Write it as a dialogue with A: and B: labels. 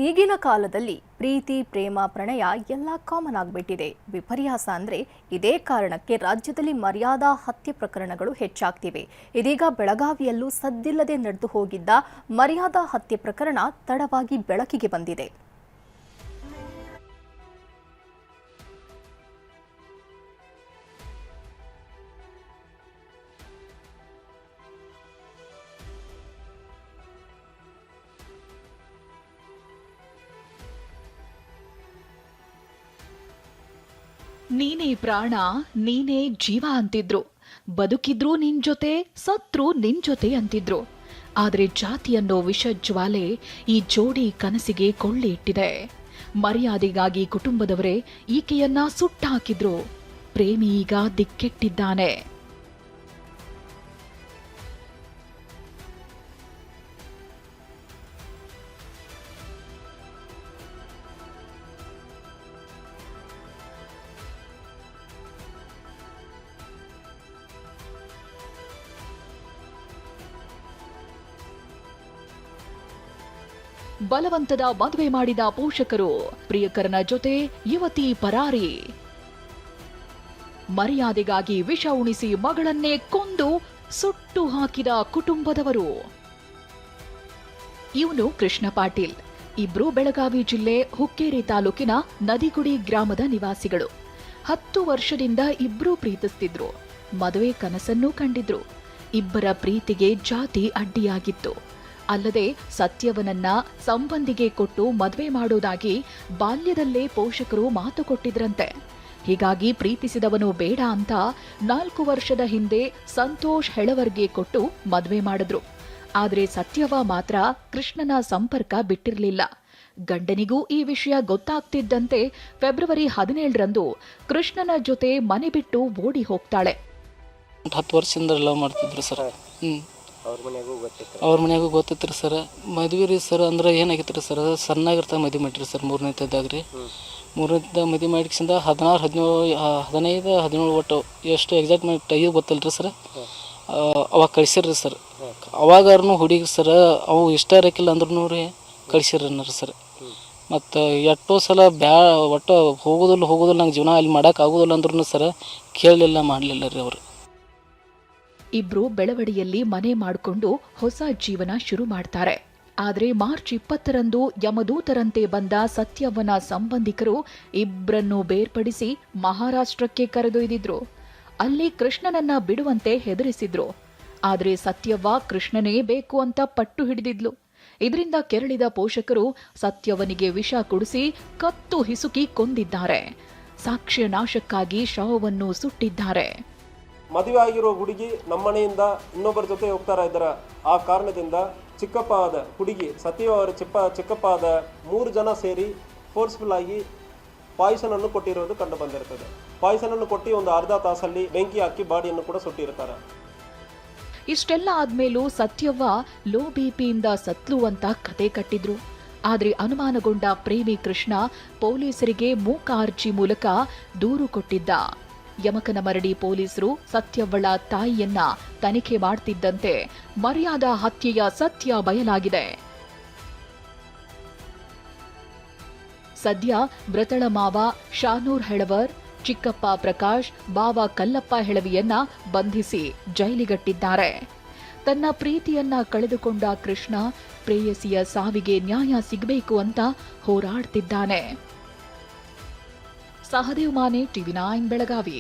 A: ಈಗಿನ ಕಾಲದಲ್ಲಿ ಪ್ರೀತಿ ಪ್ರೇಮ ಪ್ರಣಯ ಎಲ್ಲ ಕಾಮನ್ ಆಗಿಬಿಟ್ಟಿದೆ. ವಿಪರ್ಯಾಸ ಅಂದರೆ ಇದೇ ಕಾರಣಕ್ಕೆ ರಾಜ್ಯದಲ್ಲಿ ಮರ್ಯಾದಾ ಹತ್ಯೆ ಪ್ರಕರಣಗಳು ಹೆಚ್ಚಾಗ್ತಿವೆ. ಇದೀಗ ಬೆಳಗಾವಿಯಲ್ಲೂ ಸದ್ದಿಲ್ಲದೆ ನಡೆದು ಹೋಗಿದ್ದ ಮರ್ಯಾದಾ ಹತ್ಯೆ ಪ್ರಕರಣ ತಡವಾಗಿ ಬೆಳಕಿಗೆ ಬಂದಿದೆ.
B: ನೀನೇ ಪ್ರಾಣ, ನೀನೇ ಜೀವ ಅಂತಿದ್ರು. ಬದುಕಿದ್ರು ನಿನ್ ಜೊತೆ, ಸತ್ರು ನಿನ್ ಜೊತೆ ಅಂತಿದ್ರು. ಆದ್ರೆ ಜಾತಿ ಅನ್ನೋ ವಿಷಜ್ವಾಲೆ ಈ ಜೋಡಿ ಕನಸಿಗೆ ಕೊಳ್ಳೆ ಇಟ್ಟಿದೆ. ಮರ್ಯಾದೆಗಾಗಿ ಕುಟುಂಬದವರೇ ಈಕೆಯನ್ನ ಸುಟ್ಟಾಕಿದ್ರು. ಪ್ರೇಮಿ ಈಗ ದಿಕ್ಕೆಟ್ಟಿದ್ದಾನೆ. ಬಲವಂತದ ಮದುವೆ ಮಾಡಿದ ಪೋಷಕರು, ಪ್ರಿಯಕರನ ಜೊತೆ ಯುವತಿ ಪರಾರಿ. ಮರ್ಯಾದೆಗಾಗಿ ವಿಷ ಉಣಿಸಿ ಮಗಳನ್ನೇ ಕೊಂದು ಸುಟ್ಟು ಹಾಕಿದ ಕುಟುಂಬದವರು. ಇವನು ಕೃಷ್ಣ ಪಾಟೀಲ್. ಇಬ್ರು ಬೆಳಗಾವಿ ಜಿಲ್ಲೆ ಹುಕ್ಕೇರಿ ತಾಲೂಕಿನ ನದಿಗುಡಿ ಗ್ರಾಮದ ನಿವಾಸಿಗಳು. 10 ವರ್ಷದಿಂದ ಇಬ್ರು ಪ್ರೀತಿಸ್ತಿದ್ರು. ಮದುವೆ ಕನಸನ್ನೂ ಕಂಡಿದ್ರು. ಇಬ್ಬರ ಪ್ರೀತಿಗೆ ಜಾತಿ ಅಡ್ಡಿಯಾಗಿತ್ತು. ಅಲ್ಲದೆ ಸತ್ಯವನನ್ನ ಸಂಬಂಧಿಗೆ ಕೊಟ್ಟು ಮದುವೆ ಮಾಡೋದಾಗಿ ಬಾಲ್ಯದಲ್ಲೇ ಪೋಷಕರು ಮಾತು ಕೊಟ್ಟಿದ್ರಂತೆ. ಹೀಗಾಗಿ ಪ್ರೀತಿಸಿದವನು ಬೇಡ ಅಂತ 4 ವರ್ಷದ ಹಿಂದೆ ಸಂತೋಷ್ ಹೆಳವರ್ಗೆ ಕೊಟ್ಟು ಮದುವೆ ಮಾಡಿದ್ರು. ಆದ್ರೆ ಸತ್ಯವ ಮಾತ್ರ ಕೃಷ್ಣನ ಸಂಪರ್ಕ ಬಿಟ್ಟಿರಲಿಲ್ಲ. ಗಂಡನಿಗೂ ಈ ವಿಷಯ ಗೊತ್ತಾಗ್ತಿದ್ದಂತೆ ಫೆಬ್ರವರಿ 17ರಂದು ಕೃಷ್ಣನ ಜೊತೆ ಮನೆ ಬಿಟ್ಟು ಓಡಿ ಹೋಗ್ತಾಳೆ.
C: 10 ವರ್ಷದಿಂದ ಲವ್ ಮಾಡ್ತಿದ್ರು ಸರ್. ಅವ್ರ ಮನ್ಯಾಗೂ ಗೊತ್ತಿತ್ತು ಸರ್. ಮದ್ವೆ ರೀ ಸರ್. ಅಂದ್ರೆ ಏನಾಗಿತ್ತು ಸರ್, ಸಣ್ಣಾಗಿರ್ತಾ ಮದುವೆ ಮಾಡಿರಿ ಸರ್. 3ನೇದಾಗ ರೀ. 3ನೇದ ಮದುವೆ ಮಾಡಿಸಿಂದ 16, 17, 17 ಒಟ್ಟು ಎಷ್ಟು ಎಕ್ಸಾಕ್ಟ್ ಮಾಡಿ ಟೈಮ್ ಗೊತ್ತಲ್ಲ ರೀ ಸರ್. ಅವಾಗ ಕಳಿಸಿರ್ರಿ ಸರ್. ಅವಾಗಾರು ಹುಡುಗಿ ಸರ್ ಅವು ಇಷ್ಟ ಇರಕ್ಕಿಲ್ಲ ಅಂದ್ರೂ ರೀ ಕಳಿಸಿರ್ರಿ ಸರ್. ಮತ್ತು ಎಷ್ಟೋ ಸಲ ಒಟ್ಟು ಹೋಗೋದಿಲ್ಲ ನಂಗೆ ಜೀವನ ಅಲ್ಲಿ ಮಾಡೋಕ್ಕಾಗೋದಿಲ್ಲ ಅಂದ್ರೂ ಸರ್ ಕೇಳಲಿಲ್ಲ, ಮಾಡಲಿಲ್ಲ ರೀ ಅವರು.
B: ಇಬ್ರು ಬೆಳವಡಿಯಲ್ಲಿ ಮನೆ ಮಾಡಿಕೊಂಡು ಹೊಸ ಜೀವನ ಶುರು ಮಾಡ್ತಾರೆ. ಆದ್ರೆ ಮಾರ್ಚ್ 20ರಂದು ಯಮದೂತರಂತೆ ಬಂದ ಸತ್ಯವನ ಸಂಬಂಧಿಕರು ಇಬ್ಬರನ್ನು ಬೇರ್ಪಡಿಸಿ ಮಹಾರಾಷ್ಟ್ರಕ್ಕೆ ಕರೆದೊಯ್ದಿದ್ರು. ಅಲ್ಲಿ ಕೃಷ್ಣನನ್ನ ಬಿಡುವಂತೆ ಹೆದರಿಸಿದ್ರು. ಆದ್ರೆ ಸತ್ಯವ್ವ ಕೃಷ್ಣನೇ ಬೇಕು ಅಂತ ಪಟ್ಟು ಹಿಡಿದಿದ್ಲು. ಇದರಿಂದ ಕೆರಳಿದ ಪೋಷಕರು ಸತ್ಯವನಿಗೆ ವಿಷ ಕುಡಿಸಿ ಕತ್ತು ಹಿಸುಕಿ ಕೊಂದಿದ್ದಾರೆ. ಸಾಕ್ಷ್ಯ ನಾಶಕ್ಕಾಗಿ ಶವವನ್ನು ಸುಟ್ಟಿದ್ದಾರೆ.
D: ಮದುವೆ ಆಗಿರೋ ಹುಡುಗಿ ನಮ್ಮನೆಯಿಂದ ಇನ್ನೊಬ್ಬರ ಜೊತೆ ಹೋಗ್ತಾರ ಇದ್ದಾರೆ. ಆ ಕಾರಣದಿಂದ ಚಿಕ್ಕಪ್ಪ ಆದ ಹುಡುಗಿ ಸತ್ಯವ ಅವರ ಚಿಕ್ಕಪ್ಪ ಆದ 3 ಜನ ಸೇರಿ ಫೋರ್ಸ್ಫುಲ್ ಆಗಿ ಪಾಯ್ಸನ್ ಅನ್ನು ಕೊಟ್ಟಿರೋದು ಕಂಡು ಬಂದಿರ್ತದೆ. ಪಾಯ್ಸನ್ ಅನ್ನು ಕೊಟ್ಟು ಒಂದು ಅರ್ಧ ತಾಸಲ್ಲಿ ಬೆಂಕಿ ಹಾಕಿ ಬಾಡಿಯನ್ನು ಕೂಡ ಸುಟ್ಟಿರ್ತಾರೆ.
B: ಇಷ್ಟೆಲ್ಲ ಆದ್ಮೇಲೂ ಸತ್ಯವ್ವ ಲೋ ಬಿಪಿಯಿಂದ ಸತ್ಲು ಅಂತ ಕತೆ ಕಟ್ಟಿದ್ರು. ಆದ್ರೆ ಅನುಮಾನಗೊಂಡ ಪ್ರೇಮಿ ಕೃಷ್ಣ ಪೊಲೀಸರಿಗೆ ಮೂಕ ಅರ್ಜಿ ಮೂಲಕ ದೂರು ಕೊಟ್ಟಿದ್ದ. ಯಮಕನಮರಡಿ ಪೊಲೀಸರು ಸತ್ಯವ್ವಳ ತಾಯಿಯನ್ನ ತನಿಖೆ ಮಾಡ್ತಿದ್ದಂತೆ ಮರ್ಯಾದಾ ಹತ್ಯೆಯ ಸತ್ಯ ಬಯಲಾಗಿದೆ. ಸದ್ಯ ಮೃತಳ ಮಾವ ಶಾನೂರ್ ಹೆಳವರ್, ಚಿಕ್ಕಪ್ಪ ಪ್ರಕಾಶ್, ಬಾವ ಕಲ್ಲಪ್ಪ ಹೆಳವಿಯನ್ನ ಬಂಧಿಸಿ ಜೈಲಿಗಟ್ಟಿದ್ದಾರೆ. ತನ್ನ ಪ್ರೀತಿಯನ್ನ ಕಳೆದುಕೊಂಡ ಕೃಷ್ಣ ಪ್ರೇಯಸಿಯ ಸಾವಿಗೆ ನ್ಯಾಯ ಸಿಗಬೇಕು ಅಂತ ಹೋರಾಡ್ತಿದ್ದಾನೆ. ಸಹದೇವ್ ಮಾನೆ, TV9 ಬೆಳಗಾವಿ.